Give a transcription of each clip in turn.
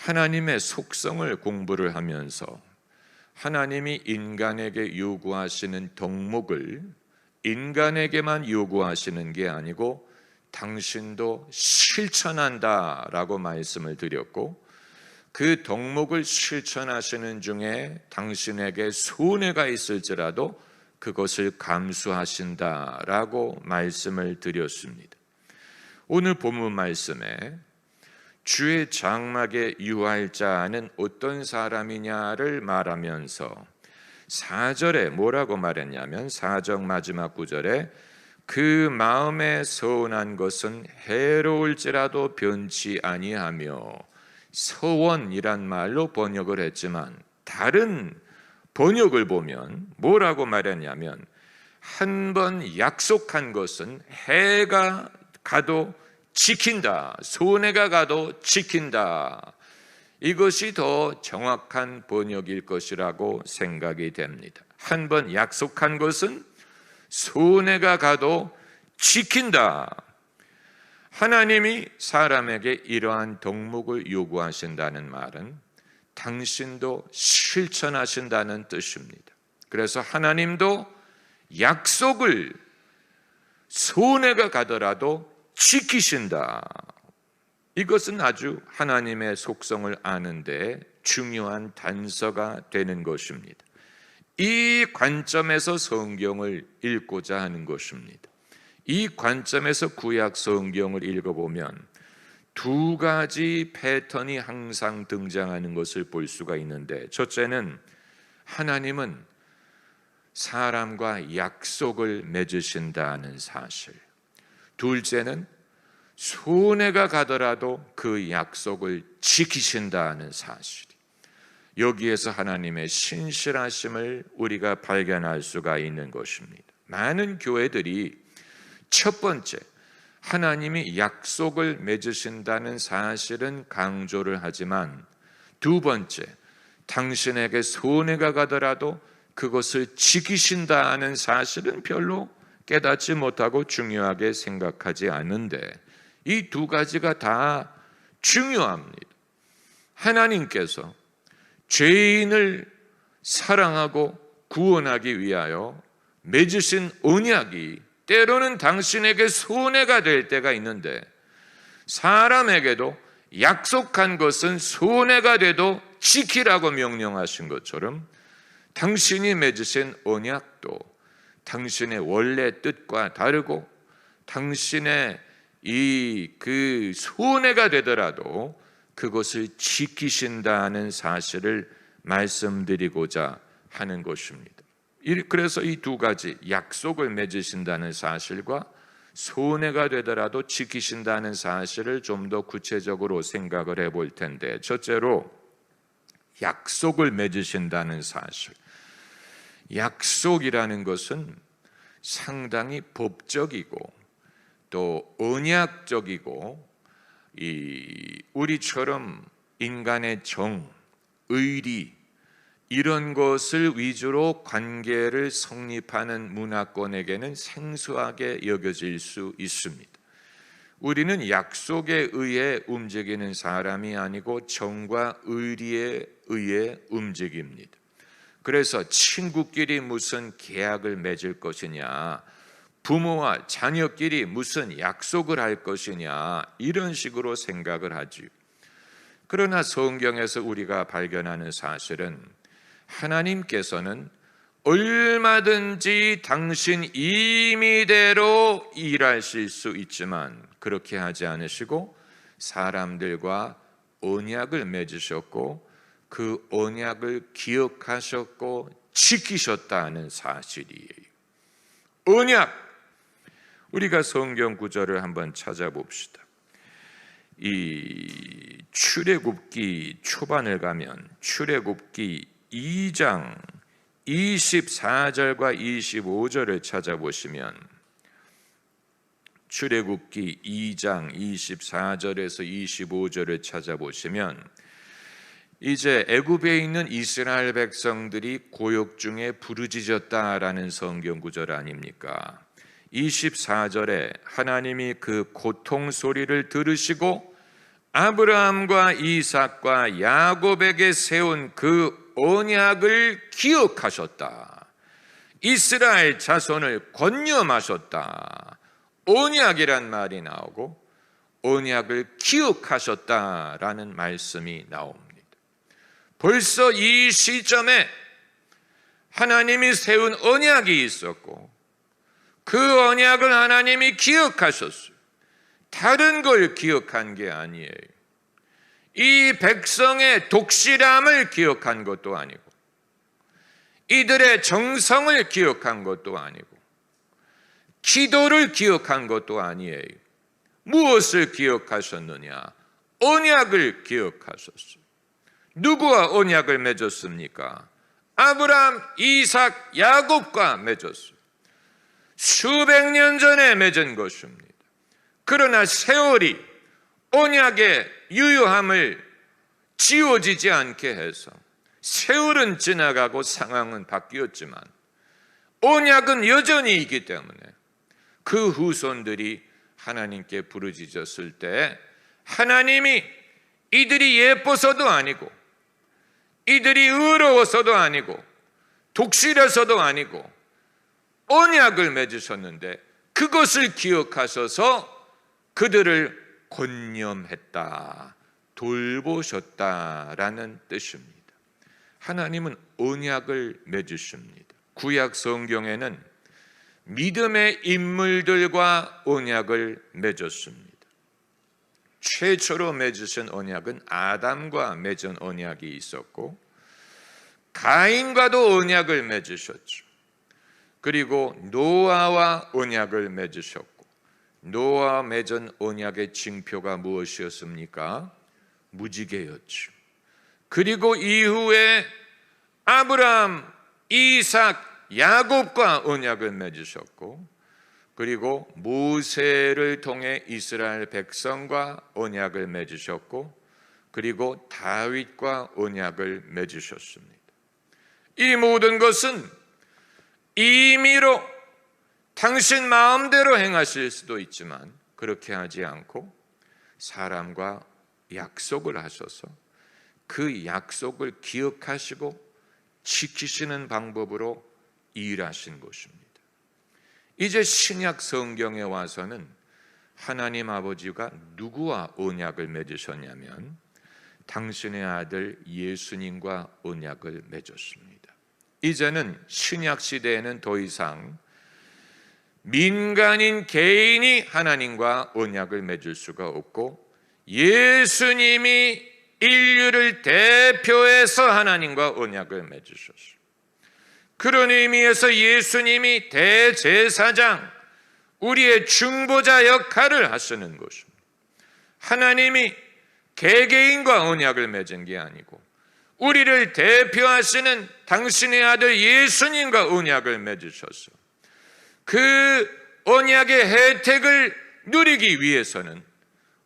하나님의 속성을 공부를 하면서 하나님이 인간에게 요구하시는 덕목을 인간에게만 요구하시는 게 아니고 당신도 실천한다라고 말씀을 드렸고, 그 덕목을 실천하시는 중에 당신에게 손해가 있을지라도 그것을 감수하신다라고 말씀을 드렸습니다. 오늘 본문 말씀에 주의 장막에 유할 자는 어떤 사람이냐를 말하면서 4절에 뭐라고 말했냐면, 4절 마지막 구절에 그 마음에 서운한 것은 해로울지라도 변치 아니하며, 서원이란 말로 번역을 했지만 다른 번역을 보면 뭐라고 말했냐면, 한 번 약속한 것은 해가 가도 지킨다, 손해가 가도 지킨다. 이것이 더 정확한 번역일 것이라고 생각이 됩니다. 한 번 약속한 것은 손해가 가도 지킨다. 하나님이 사람에게 이러한 덕목을 요구하신다는 말은 당신도 실천하신다는 뜻입니다. 그래서 하나님도 약속을 손해가 가더라도 지키신다. 이것은 아주 하나님의 속성을 아는데 중요한 단서가 되는 것입니다. 이 관점에서 성경을 읽고자 하는 것입니다. 이 관점에서 구약 성경을 읽어보면 두 가지 패턴이 항상 등장하는 것을 볼 수가 있는데, 첫째는 하나님은 사람과 약속을 맺으신다는 사실, 둘째는 손해가 가더라도 그 약속을 지키신다는 사실. 여기에서 하나님의 신실하심을 우리가 발견할 수가 있는 것입니다. 많은 교회들이 첫 번째, 하나님이 약속을 맺으신다는 사실은 강조를 하지만, 두 번째, 당신에게 손해가 가더라도 그것을 지키신다는 사실은 별로 깨닫지 못하고 중요하게 생각하지 않는데, 이 두 가지가 다 중요합니다. 하나님께서 죄인을 사랑하고 구원하기 위하여 맺으신 언약이 때로는 당신에게 손해가 될 때가 있는데, 사람에게도 약속한 것은 손해가 돼도 지키라고 명령하신 것처럼 당신이 맺으신 언약도 당신의 원래 뜻과 다르고 당신의 그 손해가 되더라도 그것을 지키신다는 사실을 말씀드리고자 하는 것입니다. 그래서 이 두 가지, 약속을 맺으신다는 사실과 손해가 되더라도 지키신다는 사실을 좀 더 구체적으로 생각을 해볼 텐데, 첫째로 약속을 맺으신다는 사실. 약속이라는 것은 상당히 법적이고 또 언약적이고, 우리처럼 인간의 정, 의리 이런 것을 위주로 관계를 성립하는 문화권에게는 생소하게 여겨질 수 있습니다. 우리는 약속에 의해 움직이는 사람이 아니고 정과 의리에 의해 움직입니다. 그래서 친구끼리 무슨 계약을 맺을 것이냐, 부모와 자녀끼리 무슨 약속을 할 것이냐, 이런 식으로 생각을 하지. 그러나 성경에서 우리가 발견하는 사실은 하나님께서는 얼마든지 당신 임의대로 일하실 수 있지만 그렇게 하지 않으시고 사람들과 언약을 맺으셨고 그 언약을 기억하셨고 지키셨다는 사실이에요. 언약! 우리가 성경 구절을 한번 찾아봅시다. 이 출애굽기 초반을 가면 출애굽기 2장 24절과 25절을 찾아보시면, 출애굽기 2장 24절에서 25절을 찾아보시면 이제 애굽에 있는 이스라엘 백성들이 고역 중에 부르짖었다라는 성경 구절 아닙니까? 24절에 하나님이 그 고통 소리를 들으시고 아브라함과 이삭과 야곱에게 세운 그 언약을 기억하셨다. 이스라엘 자손을 권념하셨다. 언약이란 말이 나오고 언약을 기억하셨다라는 말씀이 나옵니다. 벌써 이 시점에 하나님이 세운 언약이 있었고 그 언약을 하나님이 기억하셨어요. 다른 걸 기억한 게 아니에요. 이 백성의 독실함을 기억한 것도 아니고 이들의 정성을 기억한 것도 아니고 기도를 기억한 것도 아니에요. 무엇을 기억하셨느냐? 언약을 기억하셨어요. 누구와 언약을 맺었습니까? 아브라함, 이삭, 야곱과 맺었어요. 수백 년 전에 맺은 것입니다. 그러나 세월이 언약의 유효함을 지워지지 않게 해서 세월은 지나가고 상황은 바뀌었지만 언약은 여전히 있기 때문에 그 후손들이 하나님께 부르짖었을 때 하나님이 이들이 예뻐서도 아니고 이들이 의로워서도 아니고 독실해서도 아니고 언약을 맺으셨는데 그것을 기억하셔서 그들을 권념했다, 돌보셨다라는 뜻입니다. 하나님은 언약을 맺으십니다. 구약 성경에는 믿음의 인물들과 언약을 맺었습니다. 최초로 맺으신 언약은 아담과 맺은 언약이 있었고 가인과도 언약을 맺으셨죠. 그리고 노아와 언약을 맺으셨고 노아와 맺은 언약의 징표가 무엇이었습니까? 무지개였죠. 그리고 이후에 아브라함, 이삭, 야곱과 언약을 맺으셨고 그리고 모세를 통해 이스라엘 백성과 언약을 맺으셨고 그리고 다윗과 언약을 맺으셨습니다. 이 모든 것은 임의로 당신 마음대로 행하실 수도 있지만 그렇게 하지 않고 사람과 약속을 하셔서 그 약속을 기억하시고 지키시는 방법으로 일하신 것입니다. 이제 신약 성경에 와서는 하나님 아버지가 누구와 언약을 맺으셨냐면 당신의 아들 예수님과 언약을 맺었습니다. 이제는 신약 시대에는 더 이상 민간인 개인이 하나님과 언약을 맺을 수가 없고 예수님이 인류를 대표해서 하나님과 언약을 맺으셨어요. 그런 의미에서 예수님이 대제사장, 우리의 중보자 역할을 하시는 것입니다. 하나님이 개개인과 언약을 맺은 게 아니고 우리를 대표하시는 당신의 아들 예수님과 언약을 맺으셨어요. 그 언약의 혜택을 누리기 위해서는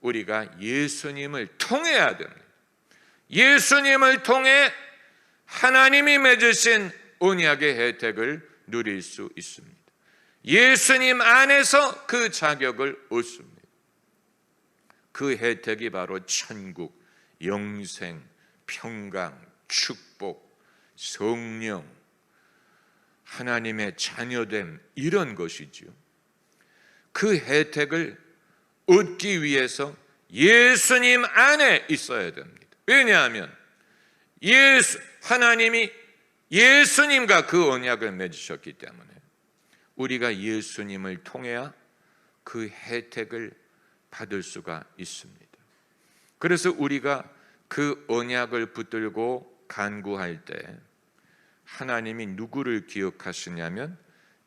우리가 예수님을 통해야 됩니다. 예수님을 통해 하나님이 맺으신 언약의 혜택을 누릴 수 있습니다. 예수님 안에서 그 자격을 얻습니다. 그 혜택이 바로 천국, 영생, 평강, 축복, 성령, 하나님의 자녀됨 이런 것이지요. 그 혜택을 얻기 위해서 예수님 안에 있어야 됩니다. 왜냐하면 하나님이 예수님과 그 언약을 맺으셨기 때문에 우리가 예수님을 통해야 그 혜택을 받을 수가 있습니다. 그래서 우리가 그 언약을 붙들고 간구할 때 하나님이 누구를 기억하시냐면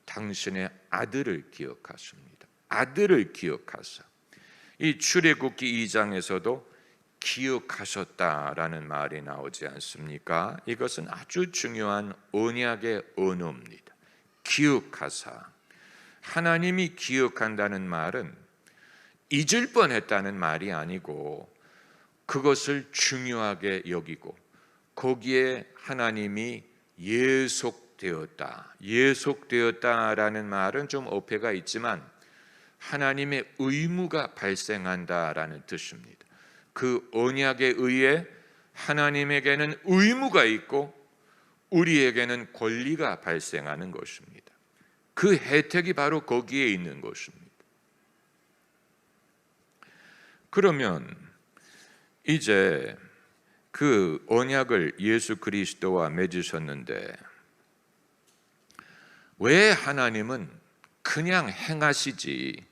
당신의 아들을 기억하십니다. 아들을 기억하사. 이 출애굽기 2장에서도 기억하셨다라는 말이 나오지 않습니까? 이것은 아주 중요한 언약의 언어입니다. 기억하사. 하나님이 기억한다는 말은 잊을 뻔했다는 말이 아니고 그것을 중요하게 여기고 거기에 하나님이 예속되었다라는 말은 좀 어폐가 있지만 하나님의 의무가 발생한다라는 뜻입니다. 그 언약에 의해 하나님에게는 의무가 있고 우리에게는 권리가 발생하는 것입니다. 그 혜택이 바로 거기에 있는 것입니다. 그러면 이제 그 언약을 예수 그리스도와 맺으셨는데 왜 하나님은 그냥 행하시지,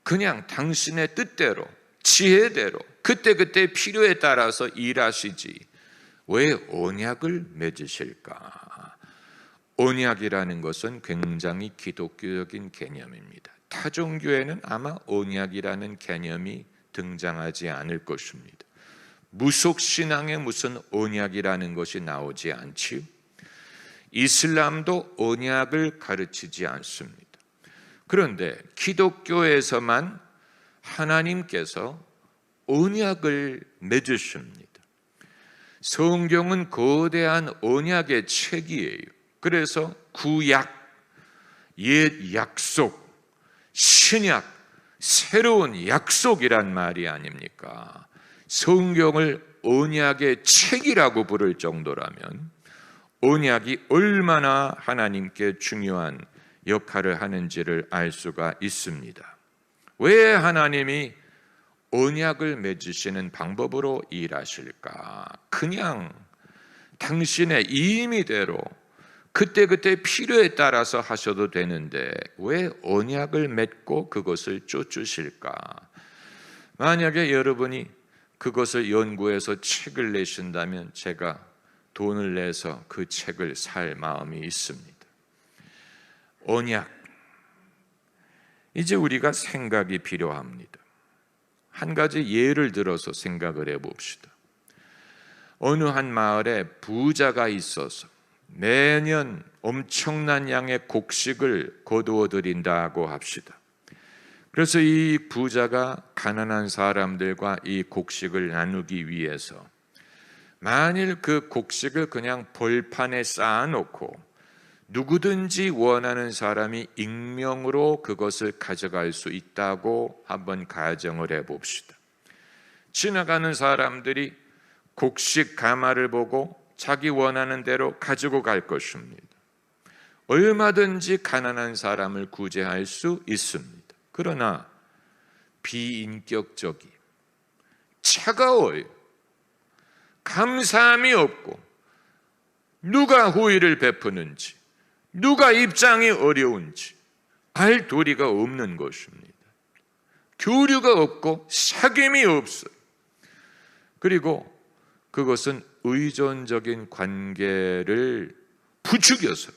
그냥 당신의 뜻대로 지혜대로 그때그때 필요에 따라서 일하시지 왜 언약을 맺으실까? 언약이라는 것은 굉장히 기독교적인 개념입니다. 타종교에는 아마 언약이라는 개념이 등장하지 않을 것입니다. 무속신앙에 무슨 언약이라는 것이 나오지 않지요. 이슬람도 언약을 가르치지 않습니다. 그런데 기독교에서만 하나님께서 언약을 맺으십니다. 성경은 거대한 언약의 책이에요. 그래서 구약, 옛 약속, 신약, 새로운 약속이란 말이 아닙니까? 성경을 언약의 책이라고 부를 정도라면 언약이 얼마나 하나님께 중요한 역할을 하는지를 알 수가 있습니다. 왜 하나님이 언약을 맺으시는 방법으로 일하실까? 그냥 당신의 임의대로 그때그때 필요에 따라서 하셔도 되는데 왜 언약을 맺고 그것을 쫓으실까? 만약에 여러분이 그것을 연구해서 책을 내신다면 제가 돈을 내서 그 책을 살 마음이 있습니다. 언약, 이제 우리가 생각이 필요합니다. 한 가지 예를 들어서 생각을 해봅시다. 어느 한 마을에 부자가 있어서 매년 엄청난 양의 곡식을 거두어 드린다고 합시다. 그래서 이 부자가 가난한 사람들과 이 곡식을 나누기 위해서 만일 그 곡식을 그냥 벌판에 쌓아놓고 누구든지 원하는 사람이 익명으로 그것을 가져갈 수 있다고 한번 가정을 해봅시다. 지나가는 사람들이 곡식 가마를 보고 자기 원하는 대로 가지고 갈 것입니다. 얼마든지 가난한 사람을 구제할 수 있습니다. 그러나 비인격적이 차가워요. 감사함이 없고 누가 호의를 베푸는지 누가 입장이 어려운지 알 도리가 없는 것입니다. 교류가 없고 사귐이 없어요. 그리고 그것은 의존적인 관계를 부추겨서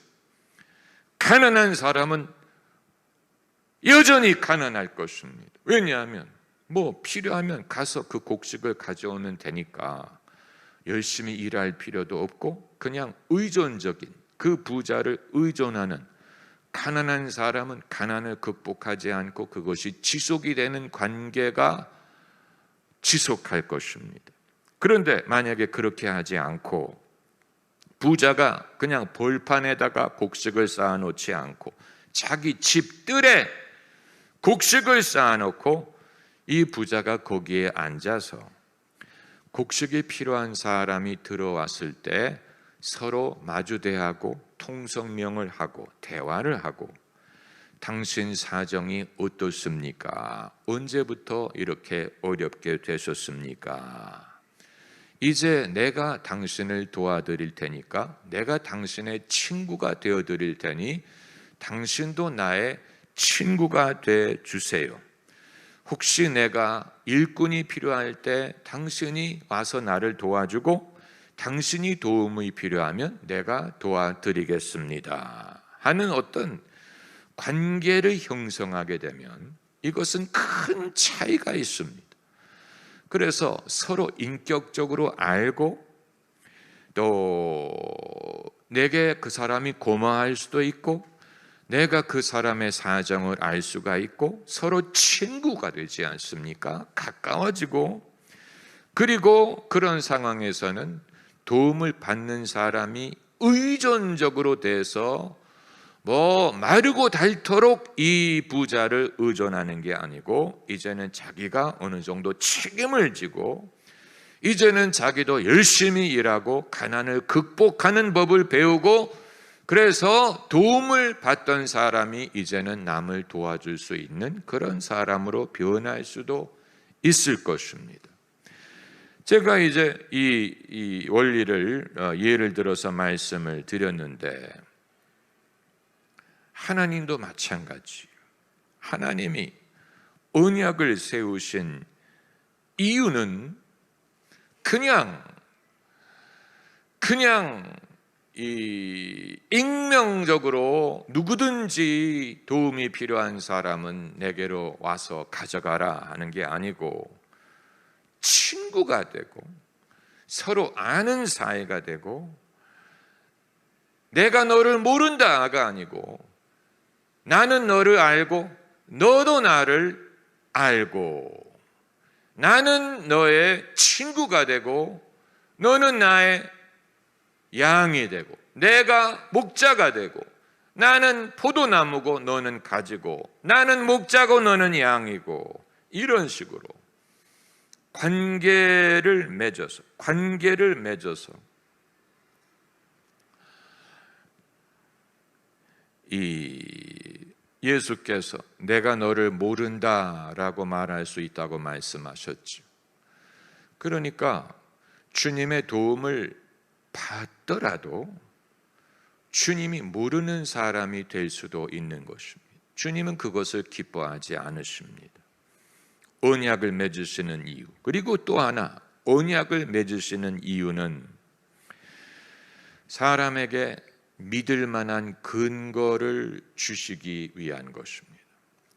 가난한 사람은 여전히 가난할 것입니다. 왜냐하면 뭐 필요하면 가서 그 곡식을 가져오면 되니까 열심히 일할 필요도 없고 그냥 의존적인 그 부자를 의존하는 가난한 사람은 가난을 극복하지 않고 그것이 지속이 되는 관계가 지속할 것입니다. 그런데 만약에 그렇게 하지 않고 부자가 그냥 벌판에다가 곡식을 쌓아놓지 않고 자기 집들에 곡식을 쌓아놓고 이 부자가 거기에 앉아서 곡식이 필요한 사람이 들어왔을 때 서로 마주대하고 통성명을 하고 대화를 하고 당신 사정이 어떻습니까? 언제부터 이렇게 어렵게 되셨습니까? 이제 내가 당신을 도와드릴 테니까 내가 당신의 친구가 되어드릴 테니 당신도 나의 친구가 돼 주세요. 혹시 내가 일꾼이 필요할 때 당신이 와서 나를 도와주고 당신이 도움이 필요하면 내가 도와드리겠습니다 하는 어떤 관계를 형성하게 되면 이것은 큰 차이가 있습니다. 그래서 서로 인격적으로 알고 또 내게 그 사람이 고마워할 수도 있고 내가 그 사람의 사정을 알 수가 있고 서로 친구가 되지 않습니까? 가까워지고 그리고 그런 상황에서는 도움을 받는 사람이 의존적으로 돼서 마르고 닳도록 이 부자를 의존하는 게 아니고 이제는 자기가 어느 정도 책임을 지고 이제는 자기도 열심히 일하고 가난을 극복하는 법을 배우고 그래서 도움을 받던 사람이 이제는 남을 도와줄 수 있는 그런 사람으로 변할 수도 있을 것입니다. 제가 이제 이 원리를 예를 들어서 말씀을 드렸는데 하나님도 마찬가지. 하나님이 언약을 세우신 이유는 그냥 이 익명적으로 누구든지 도움이 필요한 사람은 내게로 와서 가져가라 하는 게 아니고 친구가 되고 서로 아는 사이가 되고 내가 너를 모른다가 아니고 나는 너를 알고 너도 나를 알고 나는 너의 친구가 되고 너는 나의 양이 되고 내가 목자가 되고 나는 포도나무고 너는 가지고 나는 목자고 너는 양이고 이런 식으로 관계를 맺어서 이 예수께서 내가 너를 모른다라고 말할 수 있다고 말씀하셨죠. 그러니까 주님의 도움을 받더라도 주님이 모르는 사람이 될 수도 있는 것입니다. 주님은 그것을 기뻐하지 않으십니다. 언약을 맺으시는 이유, 그리고 또 하나 언약을 맺으시는 이유는 사람에게 믿을 만한 근거를 주시기 위한 것입니다.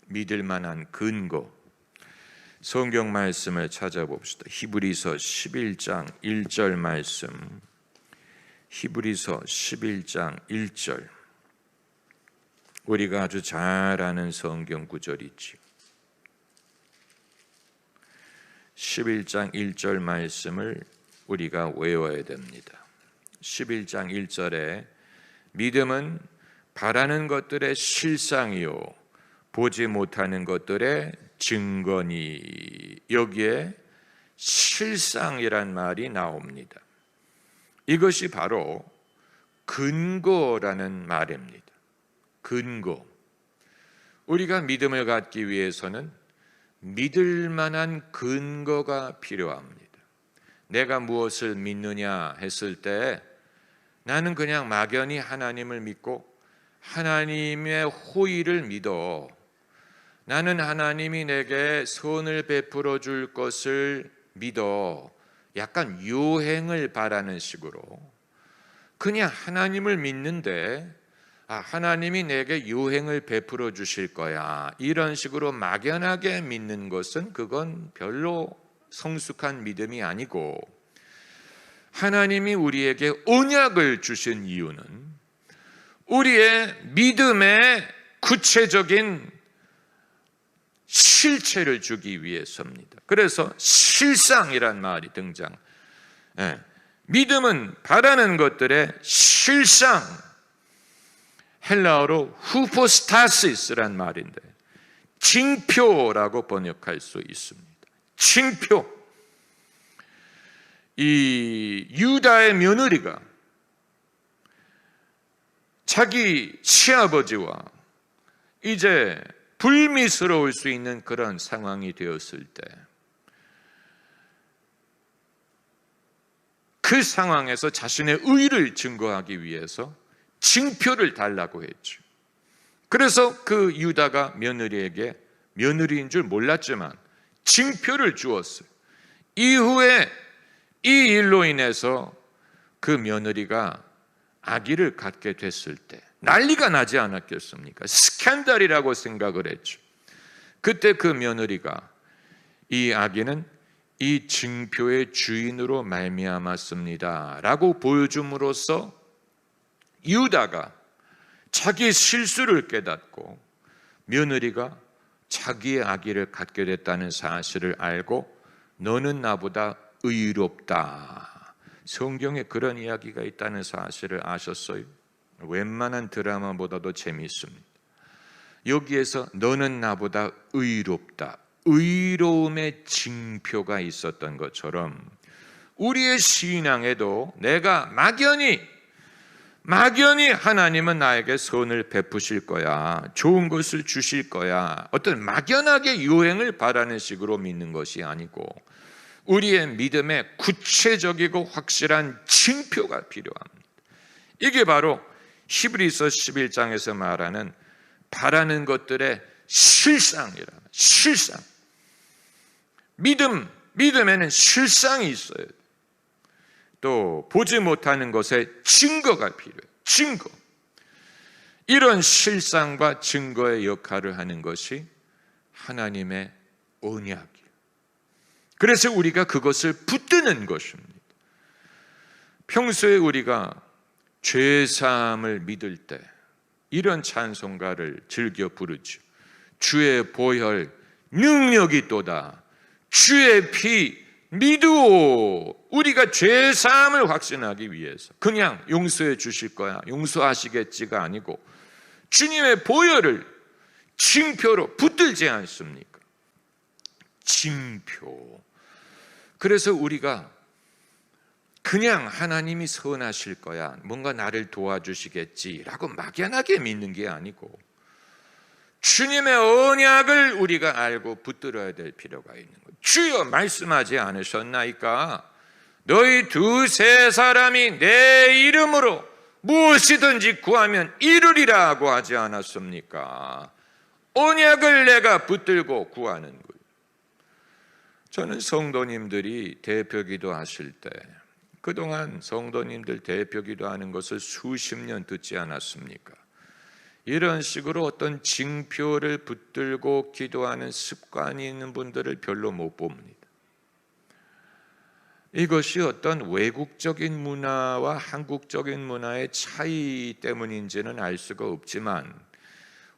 믿을 만한 근거. 성경 말씀을 찾아봅시다. 히브리서 11장 1절 말씀. 히브리서 11장 1절. 우리가 아주 잘 아는 성경 구절이지요. 11장 1절 말씀을 우리가 외워야 됩니다. 11장 1절에 믿음은 바라는 것들의 실상이요 보지 못하는 것들의 증거니. 여기에 실상이란 말이 나옵니다. 이것이 바로 근거라는 말입니다. 근거. 우리가 믿음을 갖기 위해서는 믿을 만한 근거가 필요합니다. 내가 무엇을 믿느냐 했을 때 나는 그냥 막연히 하나님을 믿고 하나님의 호의를 믿어. 나는 하나님이 내게 선을 베풀어 줄 것을 믿어. 약간 요행을 바라는 식으로 그냥 하나님을 믿는데 하나님이 내게 요행을 베풀어 주실 거야. 이런 식으로 막연하게 믿는 것은 그건 별로 성숙한 믿음이 아니고 하나님이 우리에게 언약을 주신 이유는 우리의 믿음의 구체적인 실체를 주기 위해서입니다. 그래서 실상이란 말이 등장. 믿음은 바라는 것들의 실상. 헬라어로 후포스타시스란 말인데 징표라고 번역할 수 있습니다. 징표. 이 유다의 며느리가 자기 시아버지와 이제 불미스러울 수 있는 그런 상황이 되었을 때 그 상황에서 자신의 의를 증거하기 위해서 징표를 달라고 했죠. 그래서 그 유다가 며느리에게 며느리인 줄 몰랐지만 징표를 주었어요. 이후에 이 일로 인해서 그 며느리가 아기를 갖게 됐을 때 난리가 나지 않았겠습니까? 스캔들이라고 생각을 했죠. 그때 그 며느리가 이 아기는 이 징표의 주인으로 말미암았습니다 라고 보여줌으로써 유다가 자기 실수를 깨닫고 며느리가 자기의 아기를 갖게 됐다는 사실을 알고 너는 나보다 의롭다. 성경에 그런 이야기가 있다는 사실을 아셨어요? 웬만한 드라마보다도 재미있습니다. 여기에서 너는 나보다 의롭다, 의로움의 징표가 있었던 것처럼 우리의 신앙에도 내가 막연히 하나님은 나에게 선을 베푸실 거야, 좋은 것을 주실 거야, 어떤 막연하게 유행을 바라는 식으로 믿는 것이 아니고 우리의 믿음에 구체적이고 확실한 징표가 필요합니다. 이게 바로 히브리서 11장에서 말하는 바라는 것들의 실상. 믿음에는 실상이 있어요. 또 보지 못하는 것에 증거가 필요해요. 증거. 이런 실상과 증거의 역할을 하는 것이 하나님의 언약이에요. 그래서 우리가 그것을 붙드는 것입니다. 평소에 우리가 죄사함을 믿을 때 이런 찬송가를 즐겨 부르죠. 주의 보혈 능력이 또다, 주의 피 믿으오. 우리가 죄사함을 확신하기 위해서 그냥 용서해 주실 거야, 용서하시겠지가 아니고 주님의 보혈을 징표로 붙들지 않습니까? 징표. 그래서 우리가 그냥 하나님이 선하실 거야, 뭔가 나를 도와주시겠지라고 막연하게 믿는 게 아니고 주님의 언약을 우리가 알고 붙들어야 될 필요가 있는 거예요. 주여 말씀하지 않으셨나이까? 너희 두세 사람이 내 이름으로 무엇이든지 구하면 이루리라고 하지 않았습니까? 언약을 내가 붙들고 구하는 거예요. 저는 성도님들이 대표기도 하실 때 그동안 성도님들 대표기도 하는 것을 수십 년 듣지 않았습니까? 이런 식으로 어떤 징표를 붙들고 기도하는 습관이 있는 분들을 별로 못 봅니다. 이것이 어떤 외국적인 문화와 한국적인 문화의 차이 때문인지는 알 수가 없지만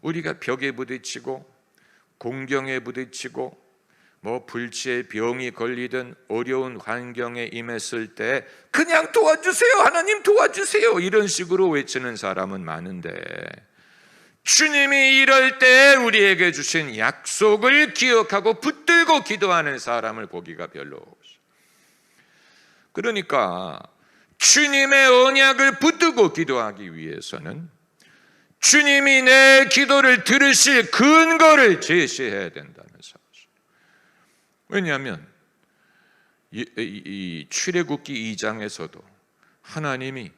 우리가 벽에 부딪히고 공경에 부딪히고 불치의 병이 걸리든 어려운 환경에 임했을 때 그냥 도와주세요, 하나님 도와주세요 이런 식으로 외치는 사람은 많은데 주님이 이럴 때 우리에게 주신 약속을 기억하고 붙들고 기도하는 사람을 보기가 별로 없어요. 그러니까 주님의 언약을 붙들고 기도하기 위해서는 주님이 내 기도를 들으실 근거를 제시해야 된다는 사실. 왜냐하면 이 출애굽기 2장에서도 하나님이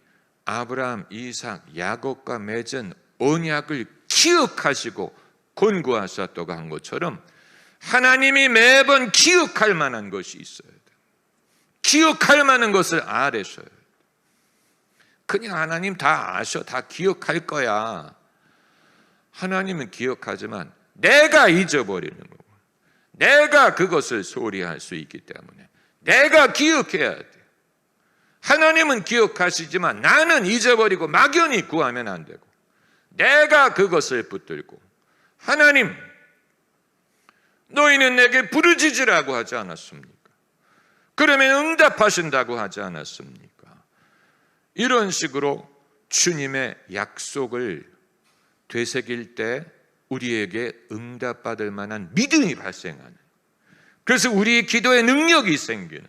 아브라함, 이삭, 야곱과 맺은 언약을 기억하시고 권고하셨다고 한 것처럼 하나님이 매번 기억할 만한 것이 있어야 돼요. 기억할 만한 것을 알으셔야 돼요. 그냥 하나님 다 아셔, 다 기억할 거야. 하나님은 기억하지만 내가 잊어버리는 거고 내가 그것을 소홀히 할 수 있기 때문에 내가 기억해야 돼. 하나님은 기억하시지만 나는 잊어버리고 막연히 구하면 안 되고 내가 그것을 붙들고 하나님 너희는 내게 부르짖으라고 하지 않았습니까? 그러면 응답하신다고 하지 않았습니까? 이런 식으로 주님의 약속을 되새길 때 우리에게 응답받을 만한 믿음이 발생하는, 그래서 우리의 기도에 능력이 생기는,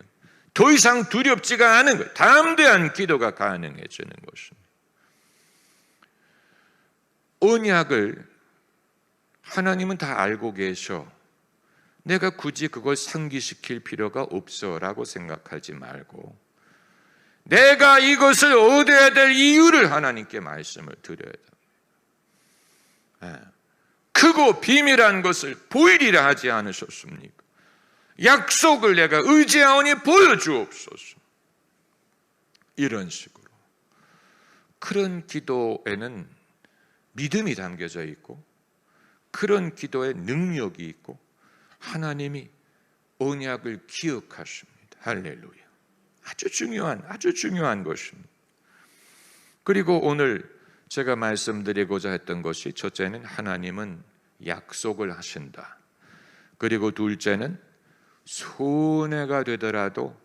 더 이상 두렵지가 않은 거예요. 담대한 기도가 가능해지는 것입니다. 언약을 하나님은 다 알고 계셔. 내가 굳이 그걸 상기시킬 필요가 없어 라고 생각하지 말고 내가 이것을 얻어야 될 이유를 하나님께 말씀을 드려야 됩니다. 크고 비밀한 것을 보이리라 하지 않으셨습니까? 약속을 내가 의지하오니 보여주옵소서. 이런 식으로. 그런 기도에는 믿음이 담겨져 있고 그런 기도에 능력이 있고 하나님이 언약을 기억하십니다. 할렐루야. 아주 중요한 것입니다. 그리고 오늘 제가 말씀드리고자 했던 것이, 첫째는 하나님은 약속을 하신다. 그리고 둘째는 손해가 되더라도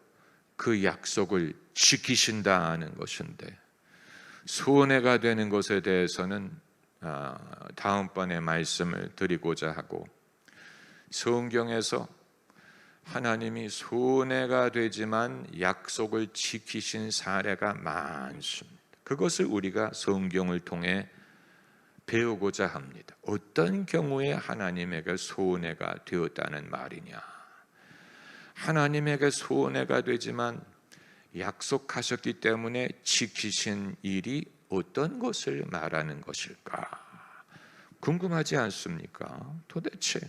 그 약속을 지키신다는 것인데, 손해가 되는 것에 대해서는 다음번에 말씀을 드리고자 하고, 성경에서 하나님이 손해가 되지만 약속을 지키신 사례가 많습니다. 그것을 우리가 성경을 통해 배우고자 합니다. 어떤 경우에 하나님에게 손해가 되었다는 말이냐? 하나님에게 손해가 되지만 약속하셨기 때문에 지키신 일이 어떤 것을 말하는 것일까? 궁금하지 않습니까? 도대체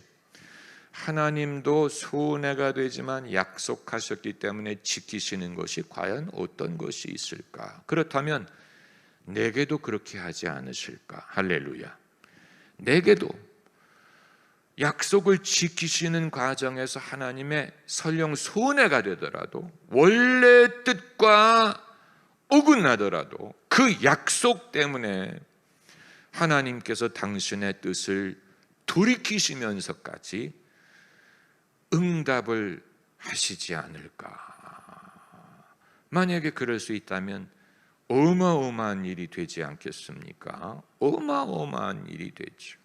하나님도 손해가 되지만 약속하셨기 때문에 지키시는 것이 과연 어떤 것이 있을까? 그렇다면 내게도 그렇게 하지 않으실까? 할렐루야. 내게도 약속을 지키시는 과정에서 하나님의 설령 손해가 되더라도, 원래 뜻과 어긋나더라도 그 약속 때문에 하나님께서 당신의 뜻을 돌이키시면서까지 응답을 하시지 않을까? 만약에 그럴 수 있다면 어마어마한 일이 되지 않겠습니까? 어마어마한 일이 되죠.